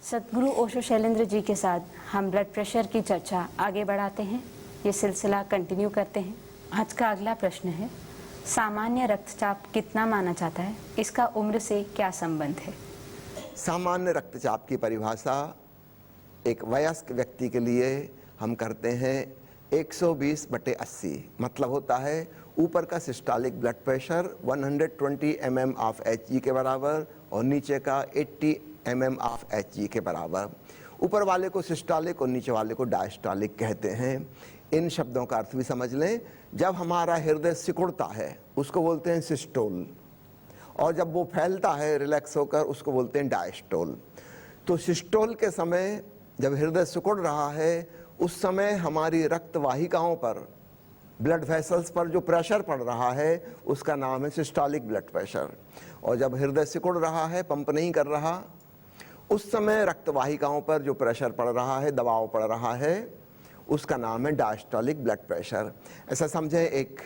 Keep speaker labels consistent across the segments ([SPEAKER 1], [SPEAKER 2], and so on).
[SPEAKER 1] सद्गुरु ओशो शैलेंद्र जी के साथ हम ब्लड प्रेशर की चर्चा आगे बढ़ाते हैं। ये सिलसिला कंटिन्यू करते हैं। आज का अगला प्रश्न है, सामान्य रक्तचाप कितना माना जाता है? इसका उम्र से क्या संबंध है?
[SPEAKER 2] सामान्य रक्तचाप की परिभाषा एक वयस्क व्यक्ति के लिए हम करते हैं 120/80, मतलब होता है ऊपर का systolic blood pressure 120 mm of Hg के बराबर और नीचे का 80 mm ऑफ Hg के बराबर। ऊपर वाले को सिस्टोलिक और नीचे वाले को डायस्टोलिक कहते हैं। इन शब्दों का अर्थ भी समझ लें। जब हमारा हृदय सिकुड़ता है उसको बोलते हैं सिस्टोल, और जब वो फैलता है रिलैक्स होकर उसको बोलते हैं डायस्टोल। तो सिस्टोल के समय जब हृदय सिकुड़ रहा है उस समय हमारी रक्त वाहिकाओं पर, ब्लड वेसल्स पर जो प्रेशर पड़ रहा है उसका नाम है सिस्टोलिक ब्लड प्रेशर। और जब हृदय सिकुड़ रहा है, पंप नहीं कर रहा, उस समय रक्त वाहिकाओं पर जो प्रेशर पड़ रहा है, दबाव पड़ रहा है, उसका नाम है डायस्टोलिक ब्लड प्रेशर। ऐसा समझें एक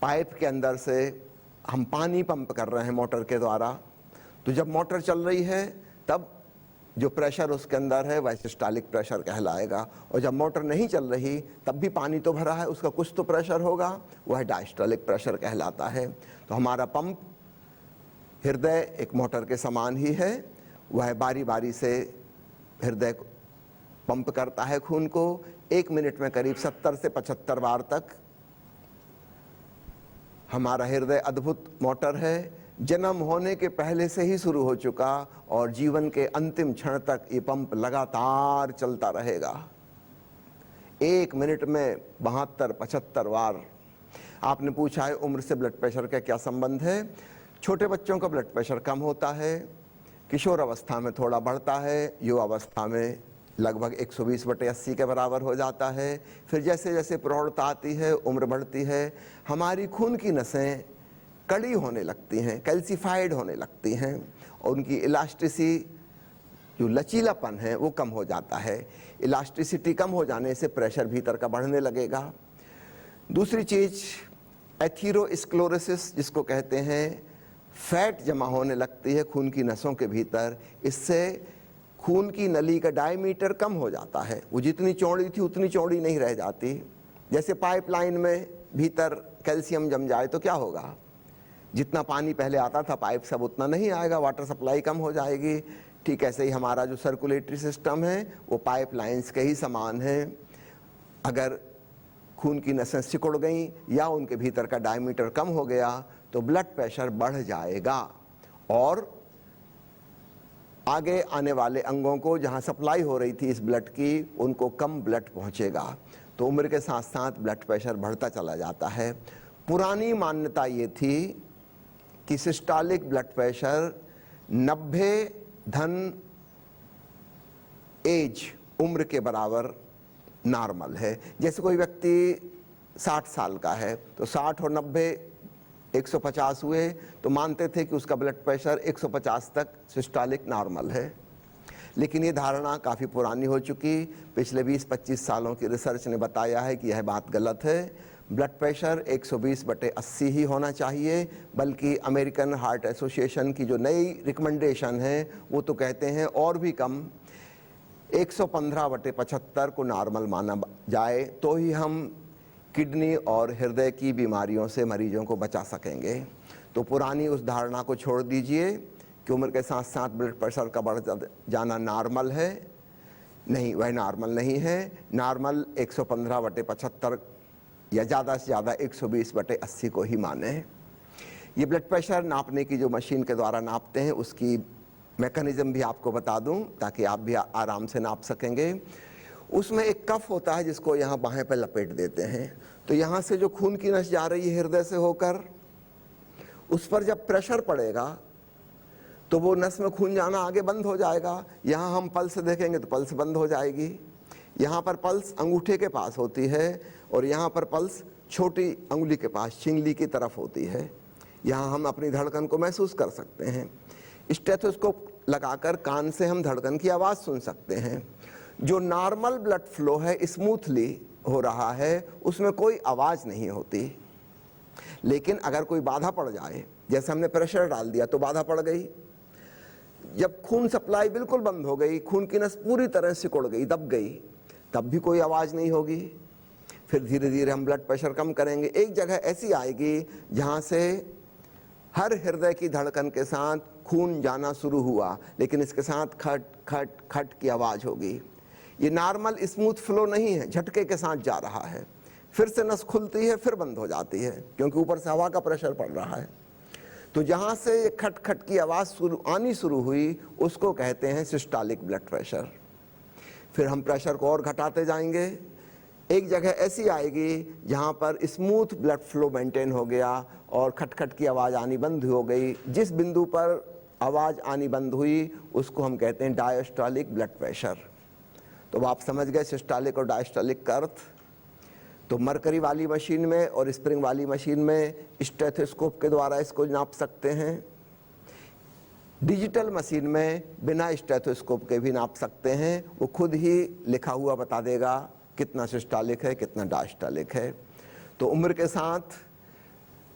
[SPEAKER 2] पाइप के अंदर से हम पानी पंप कर रहे हैं मोटर के द्वारा, तो जब मोटर चल रही है तब जो प्रेशर उसके अंदर है वह सिस्टोलिक प्रेशर कहलाएगा, और जब मोटर नहीं चल रही तब भी पानी तो भरा है, उसका कुछ तो प्रेशर होगा, वह डायस्टोलिक प्रेशर कहलाता है। तो हमारा पंप, हृदय एक मोटर के समान ही है, वह बारी बारी से हृदय पंप करता है खून को। 1 मिनट में करीब 70 से 75 बार तक हमारा हृदय अद्भुत मोटर है, जन्म होने के पहले से ही शुरू हो चुका और जीवन के अंतिम क्षण तक ये पंप लगातार चलता रहेगा। 1 मिनट में 72-75 बार। आपने पूछा है उम्र से ब्लड प्रेशर का क्या संबंध है? छोटे बच्चों का ब्लड प्रेशर कम होता है, किशोर अवस्था में थोड़ा बढ़ता है, युवा अवस्था में लगभग 120/80 के बराबर हो जाता है। फिर जैसे जैसे प्रौढ़ता आती है, उम्र बढ़ती है, हमारी खून की नसें कड़ी होने लगती हैं, कैल्सिफाइड होने लगती हैं, और उनकी इलास्टिसिटी, जो लचीलापन है, वो कम हो जाता है। इलास्टिसिटी कम हो जाने से प्रेशर भीतर का बढ़ने लगेगा। दूसरी चीज एथेरोस्क्लेरोसिस जिसको कहते हैं, फैट जमा होने लगती है खून की नसों के भीतर। इससे खून की नली का डायमीटर कम हो जाता है, वो जितनी चौड़ी थी उतनी चौड़ी नहीं रह जाती। जैसे पाइपलाइन में भीतर कैल्शियम जम जाए तो क्या होगा, जितना पानी पहले आता था पाइप सब उतना नहीं आएगा, वाटर सप्लाई कम हो जाएगी। ठीक ऐसे ही हमारा जो सर्कुलेटरी सिस्टम है वो पाइपलाइंस के ही समान है। अगर खून की नसें सिकुड़ गई या उनके भीतर का डायमीटर कम हो गया तो ब्लड प्रेशर बढ़ जाएगा, और आगे आने वाले अंगों को जहां सप्लाई हो रही थी इस ब्लड की, उनको कम ब्लड पहुंचेगा। तो उम्र के साथ साथ ब्लड प्रेशर बढ़ता चला जाता है। पुरानी मान्यता ये थी कि सिस्टोलिक ब्लड प्रेशर 90 एज उम्र के बराबर नॉर्मल है। जैसे कोई व्यक्ति 60 साल का है तो 60 और 90 150 हुए तो मानते थे कि उसका ब्लड प्रेशर 150 तक सिस्टोलिक नॉर्मल है। लेकिन ये धारणा काफ़ी पुरानी हो चुकी। पिछले 20-25 सालों की रिसर्च ने बताया है कि यह बात गलत है। ब्लड प्रेशर 120/80 ही होना चाहिए, बल्कि अमेरिकन हार्ट एसोसिएशन की जो नई रिकमेंडेशन है वो तो कहते हैं और भी कम, 115/75 को नॉर्मल माना जाए तो ही हम किडनी और हृदय की बीमारियों से मरीजों को बचा सकेंगे। तो पुरानी उस धारणा को छोड़ दीजिए कि उम्र के साथ साथ ब्लड प्रेशर का बढ़ जाना नॉर्मल है। नहीं, वह नॉर्मल नहीं है। नॉर्मल 115/75 या ज़्यादा से ज़्यादा 120/80 को ही माने। ये ब्लड प्रेशर नापने की जो मशीन के द्वारा नापते हैं उसकी मैकेनिज्म भी आपको बता दूं ताकि आप भी आराम से नाप सकेंगे। उसमें एक कफ होता है जिसको यहाँ बाहें पे लपेट देते हैं, तो यहाँ से जो खून की नस जा रही है हृदय से होकर, उस पर जब प्रेशर पड़ेगा तो वो नस में खून जाना आगे बंद हो जाएगा। यहाँ हम पल्स देखेंगे तो पल्स बंद हो जाएगी। यहाँ पर पल्स अंगूठे के पास होती है और यहाँ पर पल्स छोटी अंगुली के पास चिंगली की तरफ होती है। यहाँ हम अपनी धड़कन को महसूस कर सकते हैं। स्टेथोस्कोप लगाकर कान से हम धड़कन की आवाज़ सुन सकते हैं। जो नॉर्मल ब्लड फ्लो है, स्मूथली हो रहा है, उसमें कोई आवाज़ नहीं होती। लेकिन अगर कोई बाधा पड़ जाए, जैसे हमने प्रेशर डाल दिया तो बाधा पड़ गई, जब खून सप्लाई बिल्कुल बंद हो गई, खून की नस पूरी तरह सिकुड़ गई, दब गई, तब भी कोई आवाज़ नहीं होगी। फिर धीरे धीरे हम ब्लड प्रेशर कम करेंगे। एक जगह ऐसी आएगी जहाँ से हर हृदय की धड़कन के साथ खून जाना शुरू हुआ, लेकिन इसके साथ खट खट खट की आवाज़ होगी। ये नॉर्मल स्मूथ फ्लो नहीं है, झटके के साथ जा रहा है। फिर से नस खुलती है, फिर बंद हो जाती है, क्योंकि ऊपर से हवा का प्रेशर पड़ रहा है। तो जहाँ से ये खट खट की आवाज़ आनी शुरू हुई, उसको कहते हैं सिस्टोलिक ब्लड प्रेशर। फिर हम प्रेशर को और घटाते जाएंगे। एक जगह ऐसी आएगी जहाँ पर स्मूथ ब्लड फ्लो मेंटेन हो गया और खटखट की आवाज़ आनी बंद हो गई। जिस बिंदु पर आवाज़ आनी बंद हुई उसको हम कहते हैं डायस्टोलिक ब्लड प्रेशर। तो आप समझ गए सिस्टोलिक और डायस्टोलिक का अर्थ। तो मरकरी वाली मशीन में और स्प्रिंग वाली मशीन में स्टेथोस्कोप के द्वारा इसको नाप सकते हैं। डिजिटल मशीन में बिना स्टेथोस्कोप के भी नाप सकते हैं। वो खुद ही लिखा हुआ बता देगा कितना सिस्टोलिक है, कितना डायस्टोलिक है। तो उम्र के साथ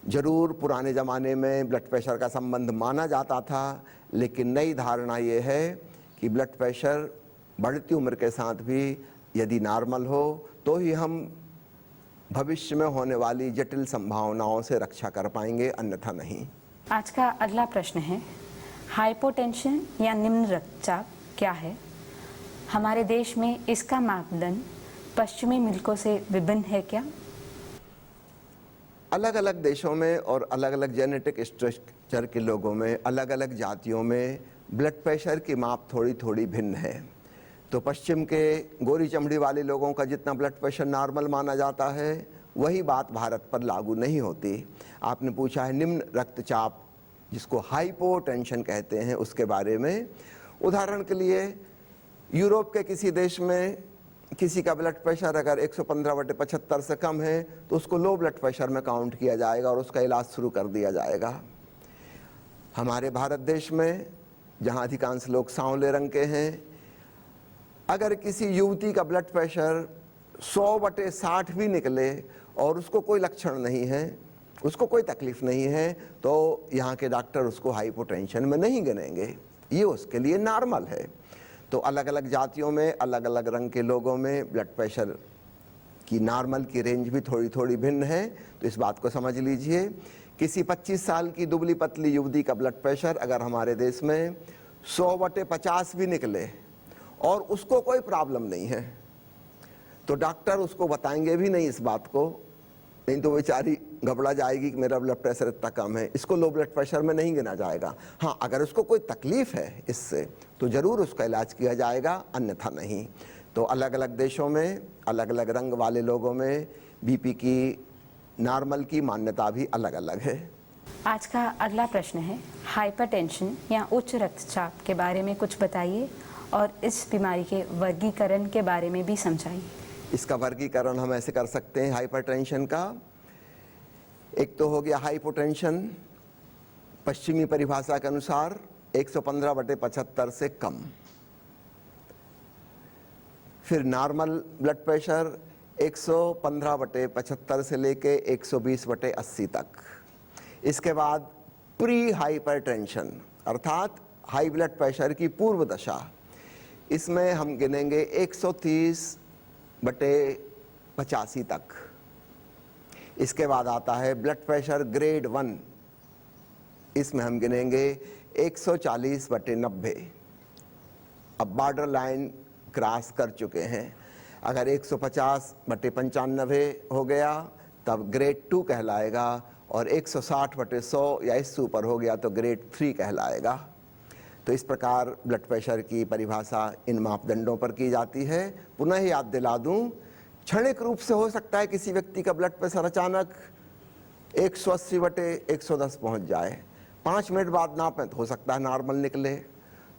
[SPEAKER 2] जरूर पुराने ज़माने में ब्लड प्रेशर का संबंध माना जाता था, लेकिन नई धारणा ये है कि ब्लड प्रेशर बढ़ती उम्र के साथ भी यदि नॉर्मल हो तो ही हम भविष्य में होने वाली जटिल संभावनाओं से रक्षा कर पाएंगे, अन्यथा नहीं।
[SPEAKER 1] आज का अगला प्रश्न है, हाइपोटेंशन या निम्न रक्तचाप क्या है? हमारे देश में इसका मापदंड पश्चिमी मुल्कों से विभिन्न है क्या?
[SPEAKER 2] अलग अलग देशों में और अलग अलग जेनेटिक स्ट्रक्चर के लोगों में, अलग अलग जातियों में ब्लड प्रेशर की माप थोड़ी थोड़ी भिन्न है। तो पश्चिम के गोरी चमड़ी वाले लोगों का जितना ब्लड प्रेशर नॉर्मल माना जाता है, वही बात भारत पर लागू नहीं होती। आपने पूछा है निम्न रक्तचाप, जिसको हाइपोटेंशन कहते हैं, उसके बारे में। उदाहरण के लिए यूरोप के किसी देश में किसी का ब्लड प्रेशर अगर 115/75 से कम है तो उसको लो ब्लड प्रेशर में काउंट किया जाएगा और उसका इलाज शुरू कर दिया जाएगा। हमारे भारत देश में, जहाँ अधिकांश लोग सांवले रंग के हैं, अगर किसी युवती का ब्लड प्रेशर 100/60 भी निकले और उसको कोई लक्षण नहीं है, उसको कोई तकलीफ नहीं है, तो यहाँ के डॉक्टर उसको हाइपोटेंशन में नहीं गिनेंगे, ये उसके लिए नॉर्मल है। तो अलग अलग जातियों में, अलग अलग रंग के लोगों में ब्लड प्रेशर की नॉर्मल की रेंज भी थोड़ी थोड़ी भिन्न है। तो इस बात को समझ लीजिए, किसी 25 साल की दुबली पतली युवती का ब्लड प्रेशर अगर हमारे देश में 100/50 भी निकले और उसको कोई प्रॉब्लम नहीं है, तो डॉक्टर उसको बताएंगे भी नहीं इस बात को, नहीं तो बेचारी घबरा जाएगी कि मेरा ब्लड प्रेशर इतना कम है, इसको लो ब्लड प्रेशर में नहीं गिना जाएगा। हाँ, अगर उसको कोई तकलीफ है इससे तो ज़रूर उसका इलाज किया जाएगा, अन्यथा नहीं। तो अलग अलग देशों में, अलग अलग रंग वाले लोगों में बीपी की नॉर्मल की मान्यता भी अलग अलग है।
[SPEAKER 1] आज का अगला प्रश्न है, हाइपरटेंशन या उच्च रक्तचाप के बारे में कुछ बताइए और इस बीमारी के वर्गीकरण के बारे में भी समझाइए।
[SPEAKER 2] इसका वर्गीकरण हम ऐसे कर सकते हैं हाइपरटेंशन का। एक तो हो गया हाइपोटेंशन, पश्चिमी परिभाषा के अनुसार 115/75 से कम। फिर नॉर्मल ब्लड प्रेशर 115/75 से लेके 120/80 तक। इसके बाद प्री हाइपरटेंशन अर्थात हाई ब्लड प्रेशर की पूर्व दशा, इसमें हम गिनेंगे 130/85 तक। इसके बाद आता है ब्लड प्रेशर ग्रेड 1, इसमें हम गिनेंगे 140/90। अब बॉर्डर लाइन क्रॉस कर चुके हैं। अगर 150/95 हो गया तब ग्रेड 2 कहलाएगा, और 160/100 या इससे ऊपर हो गया तो ग्रेड 3 कहलाएगा। तो इस प्रकार ब्लड प्रेशर की परिभाषा इन मापदंडों पर की जाती है। पुनः याद दिला दूं, क्षणिक रूप से हो सकता है किसी व्यक्ति का ब्लड प्रेशर अचानक 180/110 पहुंच जाए, 5 मिनट बाद नापें तो हो सकता है नॉर्मल निकले।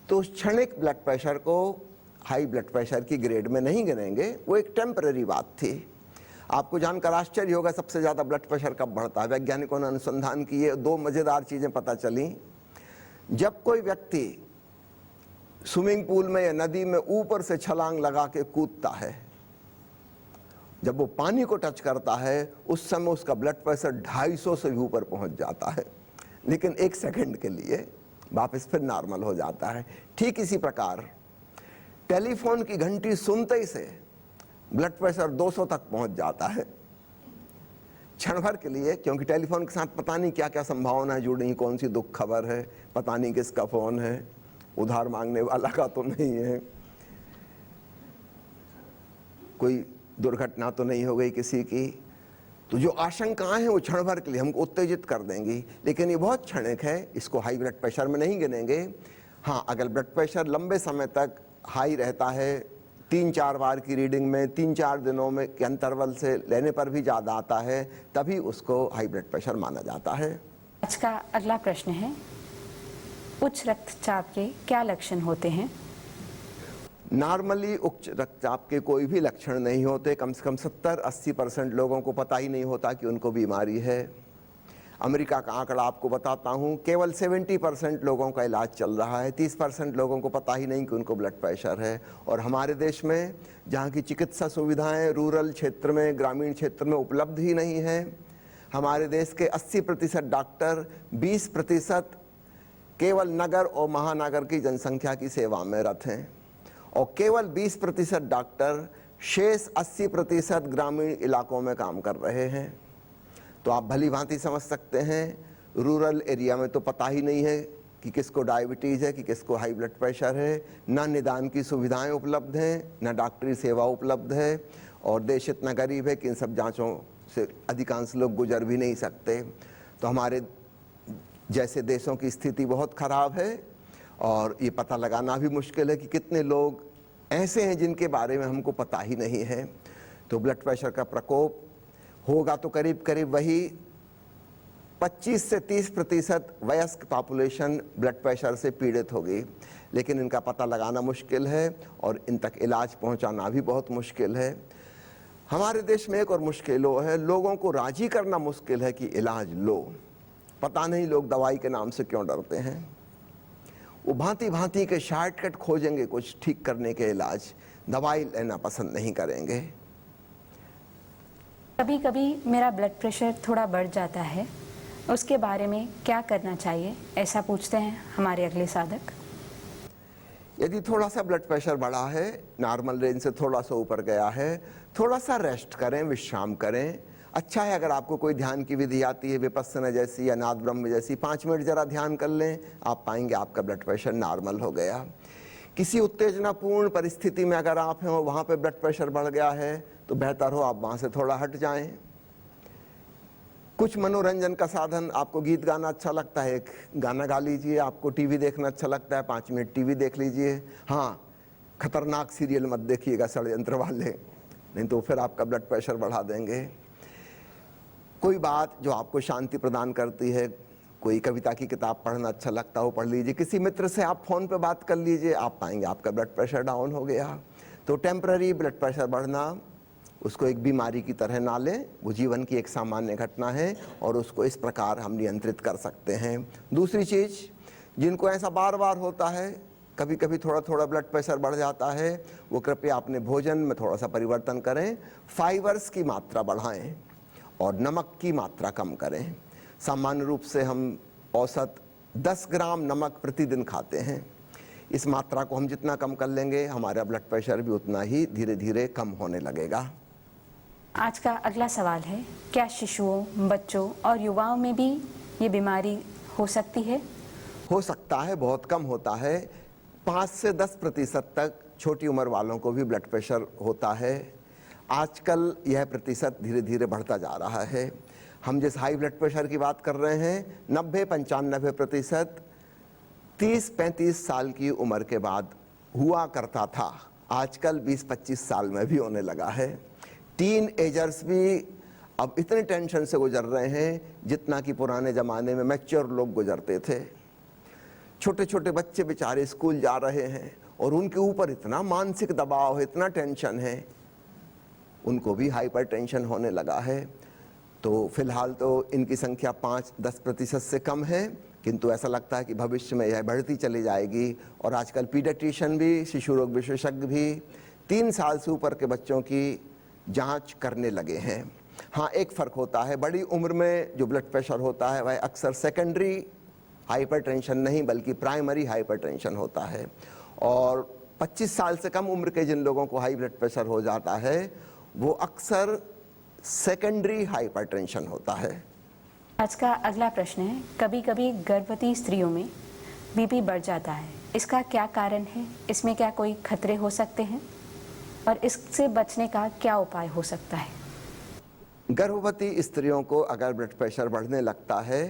[SPEAKER 2] तो उस क्षणिक ब्लड प्रेशर को हाई ब्लड प्रेशर की ग्रेड में नहीं गिनेंगे, वो एक टेम्पररी बात थी। आपको जानकर आश्चर्य होगा सबसे ज़्यादा ब्लड प्रेशर कब बढ़ता है। वैज्ञानिकों ने अनुसंधान किए, 2 मज़ेदार चीज़ें पता चली। जब कोई व्यक्ति स्विमिंग पूल में या नदी में ऊपर से छलांग लगा के कूदता है, जब वो पानी को टच करता है उस समय उसका ब्लड प्रेशर 250 से भी ऊपर पहुंच जाता है, लेकिन 1 सेकंड के लिए। वापस फिर नॉर्मल हो जाता है। ठीक इसी प्रकार टेलीफोन की घंटी सुनते ही से ब्लड प्रेशर 200 तक पहुंच जाता है क्षण भर के लिए, क्योंकि टेलीफोन के साथ पता नहीं क्या क्या संभावनाएं जुड़ी, कौन सी दुख खबर है, पता नहीं किसका फोन है, उधार मांगने वाला का तो नहीं है, कोई दुर्घटना तो नहीं हो गई किसी की। तो जो आशंकाएं हैं वो क्षण भर के लिए हमको उत्तेजित कर देंगी, लेकिन ये बहुत क्षणिक है, इसको हाई ब्लड प्रेशर में नहीं गिनेंगे। हाँ, अगर ब्लड प्रेशर लंबे समय तक हाई रहता है, 3-4 बार की रीडिंग में 3-4 दिनों में के अंतरवल से लेने पर भी ज़्यादा आता है, तभी उसको हाई ब्लड प्रेशर माना जाता है।
[SPEAKER 1] आज का अगला प्रश्न है, उच्च रक्तचाप के क्या लक्षण होते हैं?
[SPEAKER 2] नॉर्मली उच्च रक्तचाप के कोई भी लक्षण नहीं होते। कम से कम 70-80% लोगों को पता ही नहीं होता कि उनको बीमारी है। अमेरिका का आंकड़ा आपको बताता हूँ, केवल 70% लोगों का इलाज चल रहा है, 30% लोगों को पता ही नहीं कि उनको ब्लड प्रेशर है। और हमारे देश में जहाँ की चिकित्सा सुविधाएं रूरल क्षेत्र में, ग्रामीण क्षेत्र में उपलब्ध ही नहीं है। हमारे देश के 80% डॉक्टर 20% केवल नगर और महानगर की जनसंख्या की सेवा में रत हैं, और केवल 20% डॉक्टर शेष 80% ग्रामीण इलाकों में काम कर रहे हैं। तो आप भली भांति समझ सकते हैं, रूरल एरिया में तो पता ही नहीं है कि किसको डायबिटीज़ है, कि किसको हाई ब्लड प्रेशर है, ना निदान की सुविधाएं उपलब्ध हैं, ना डॉक्टरी सेवा उपलब्ध है, और देश इतना गरीब है कि इन सब जांचों से अधिकांश लोग गुजर भी नहीं सकते। तो हमारे जैसे देशों की स्थिति बहुत खराब है, और ये पता लगाना भी मुश्किल है कि कितने लोग ऐसे हैं जिनके बारे में हमको पता ही नहीं है। तो ब्लड प्रेशर का प्रकोप होगा तो करीब करीब वही 25 से 30% वयस्क पॉपुलेशन ब्लड प्रेशर से पीड़ित होगी, लेकिन इनका पता लगाना मुश्किल है और इन तक इलाज पहुंचाना भी बहुत मुश्किल है। हमारे देश में एक और मुश्किल है, लोगों को राजी करना मुश्किल है कि इलाज लो। पता नहीं लोग दवाई के नाम से क्यों डरते हैं। वो भांति भांति के शॉर्टकट खोजेंगे कुछ ठीक करने के इलाज, दवाई लेना पसंद नहीं करेंगे।
[SPEAKER 1] कभी कभी मेरा ब्लड प्रेशर थोड़ा बढ़ जाता है, उसके बारे में क्या करना चाहिए, ऐसा पूछते हैं हमारे अगले साधक।
[SPEAKER 2] यदि थोड़ा सा ब्लड प्रेशर बढ़ा है, नॉर्मल रेंज से थोड़ा सा ऊपर गया है, थोड़ा सा रेस्ट करें, विश्राम करें। अच्छा है अगर आपको कोई ध्यान की विधि आती है, विपस्सना जैसी या नाद ब्रह्म जैसी, 5 मिनट जरा ध्यान कर लें, आप पाएंगे आपका ब्लड प्रेशर नॉर्मल हो गया। किसी उत्तेजनापूर्ण परिस्थिति में अगर आप हैं और वहाँ पे ब्लड प्रेशर बढ़ गया है, तो बेहतर हो आप वहाँ से थोड़ा हट जाएं। कुछ मनोरंजन का साधन, आपको गीत गाना अच्छा लगता है, एक गाना गा लीजिए। आपको टीवी देखना अच्छा लगता है, 5 मिनट टीवी देख लीजिए। हाँ, खतरनाक सीरियल मत देखिएगा, षड्यंत्र वाले, नहीं तो फिर आपका ब्लड प्रेशर बढ़ा देंगे। कोई बात जो आपको शांति प्रदान करती है, कोई कविता की किताब पढ़ना अच्छा लगता हो, पढ़ लीजिए। किसी मित्र से आप फोन पे बात कर लीजिए, आप पाएंगे आपका ब्लड प्रेशर डाउन हो गया। तो टेम्पररी ब्लड प्रेशर बढ़ना, उसको एक बीमारी की तरह ना लें, वो जीवन की एक सामान्य घटना है और उसको इस प्रकार हम नियंत्रित कर सकते हैं। दूसरी चीज़, जिनको ऐसा बार बार होता है, कभी कभी थोड़ा थोड़ा ब्लड प्रेशर बढ़ जाता है, वो कृपया अपने भोजन में थोड़ा सा परिवर्तन करें, फाइबर्स की मात्रा बढ़ाएं और नमक की मात्रा कम करें। सामान्य रूप से हम औसत 10 ग्राम नमक प्रतिदिन खाते हैं। इस मात्रा को हम जितना कम कर लेंगे, हमारा ब्लड प्रेशर भी उतना ही धीरे धीरे कम होने लगेगा।
[SPEAKER 1] आज का अगला सवाल है, क्या शिशुओं, बच्चों और युवाओं में भी ये बीमारी हो सकती है?
[SPEAKER 2] हो सकता है, बहुत कम होता है। 5 से 10% तक छोटी उम्र वालों को भी ब्लड प्रेशर होता है। आजकल यह प्रतिशत धीरे धीरे बढ़ता जा रहा है। हम जिस हाई ब्लड प्रेशर की बात कर रहे हैं, 90-95% 30-35 साल की उम्र के बाद हुआ करता था, आजकल 20-25 साल में भी होने लगा है। टीन एजर्स भी अब इतने टेंशन से गुजर रहे हैं जितना कि पुराने ज़माने में मैच्योर लोग गुजरते थे। छोटे छोटे बच्चे बेचारे स्कूल जा रहे हैं और उनके ऊपर इतना मानसिक दबाव है, इतना टेंशन है, उनको भी हाइपरटेंशन होने लगा है। तो फिलहाल तो इनकी संख्या 5-10% से कम है, किंतु ऐसा लगता है कि भविष्य में यह बढ़ती चली जाएगी। और आजकल पीडियाट्रिशियन भी, शिशु रोग विशेषज्ञ भी 3 साल से ऊपर के बच्चों की जांच करने लगे हैं। हाँ, एक फ़र्क होता है, बड़ी उम्र में जो ब्लड प्रेशर होता है वह अक्सर सेकेंडरी हाइपरटेंशन नहीं बल्कि प्राइमरी हाइपरटेंशन होता है। और 25 साल से कम उम्र के जिन लोगों को हाई ब्लड प्रेशर हो जाता है वो अक्सर सेकेंडरी हाइपरटेंशन होता है।
[SPEAKER 1] आज का अगला प्रश्न है, कभी कभी गर्भवती स्त्रियों में बीपी बढ़ जाता है, इसका क्या कारण है? इसमें क्या कोई खतरे हो सकते हैं और इससे बचने का क्या उपाय हो सकता है?
[SPEAKER 2] गर्भवती स्त्रियों को अगर ब्लड प्रेशर बढ़ने लगता है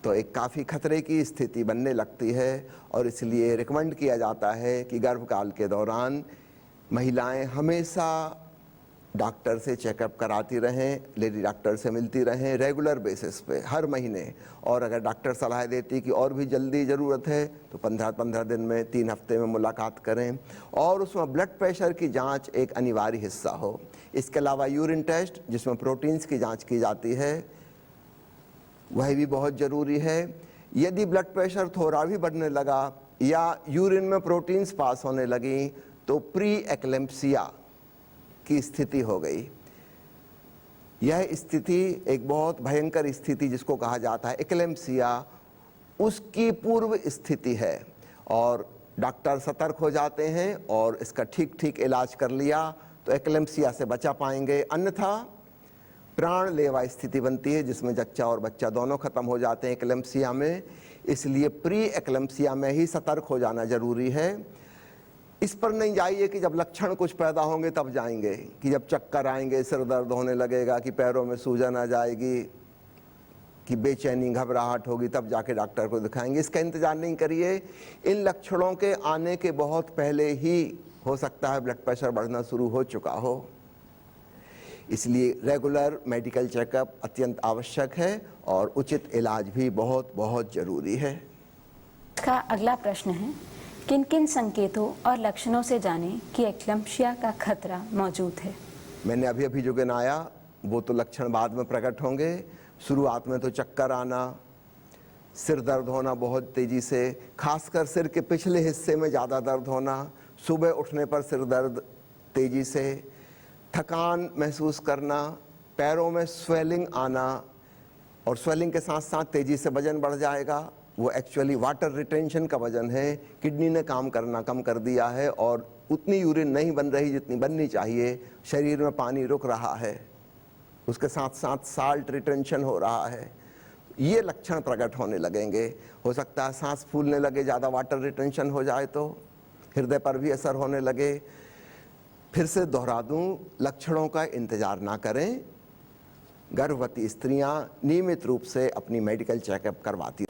[SPEAKER 2] तो एक काफ़ी खतरे की स्थिति बनने लगती है और इसलिए रिकमेंड किया जाता है कि गर्भकाल के दौरान महिलाएं हमेशा डॉक्टर से चेकअप कराती रहें, लेडी डॉक्टर से मिलती रहें रेगुलर बेसिस पे हर महीने। और अगर डॉक्टर सलाह देती कि और भी जल्दी ज़रूरत है तो 15-15 दिन में 3 हफ्ते में मुलाकात करें और उसमें ब्लड प्रेशर की जांच एक अनिवार्य हिस्सा हो। इसके अलावा यूरिन टेस्ट जिसमें प्रोटीन्स की जांच की जाती है वह भी बहुत ज़रूरी है। यदि ब्लड प्रेशर थोड़ा भी बढ़ने लगा या यूरिन में प्रोटीन्स पास होने लगी तो प्री एक्लेम्पसिया की स्थिति हो गई। यह स्थिति एक बहुत भयंकर स्थिति जिसको कहा जाता है एक्लेम्पसिया, उसकी पूर्व स्थिति है और डॉक्टर सतर्क हो जाते हैं और इसका ठीक ठीक इलाज कर लिया तो एक्लेम्पसिया से बचा पाएंगे। अन्यथा प्राण लेवा स्थिति बनती है जिसमें जच्चा और बच्चा दोनों खत्म हो जाते हैं एक्लेम्पसिया में। इसलिए प्री एक्लेम्पसिया में ही सतर्क हो जाना जरूरी है। इस पर नहीं जाइए कि जब लक्षण कुछ पैदा होंगे तब जाएंगे, कि जब चक्कर आएंगे, सिर दर्द होने लगेगा, कि पैरों में सूजन आ जाएगी, कि बेचैनी घबराहट होगी, तब जाके डॉक्टर को दिखाएंगे। इसका इंतजार नहीं करिए। इन लक्षणों के आने के बहुत पहले ही हो सकता है ब्लड प्रेशर बढ़ना शुरू हो चुका हो। इसलिए रेगुलर मेडिकल चेकअप अत्यंत आवश्यक है और उचित इलाज भी बहुत बहुत जरूरी है।
[SPEAKER 1] इसका अगला प्रश्न है, किन किन संकेतों और लक्षणों से जानें कि एक्लेम्पसिया का खतरा मौजूद है?
[SPEAKER 2] मैंने अभी अभी जो गिनाया वो तो लक्षण बाद में प्रकट होंगे। शुरुआत में तो चक्कर आना, सिर दर्द होना बहुत तेजी से, खासकर सिर के पिछले हिस्से में ज़्यादा दर्द होना, सुबह उठने पर सिर दर्द तेजी से, थकान महसूस करना, पैरों में स्वेलिंग आना और स्वेलिंग के साथ साथ तेजी से वजन बढ़ जाएगा। वो एक्चुअली वाटर रिटेंशन का वजन है, किडनी ने काम करना कम कर दिया है और उतनी यूरिन नहीं बन रही जितनी बननी चाहिए, शरीर में पानी रुक रहा है, उसके साथ साथ साल्ट रिटेंशन हो रहा है। ये लक्षण प्रकट होने लगेंगे। हो सकता है सांस फूलने लगे, ज़्यादा वाटर रिटेंशन हो जाए तो हृदय पर भी असर होने लगे। फिर से दोहरा दूं, लक्षणों का इंतजार ना करें। गर्भवती स्त्रियां नियमित रूप से अपनी मेडिकल चेकअप करवाती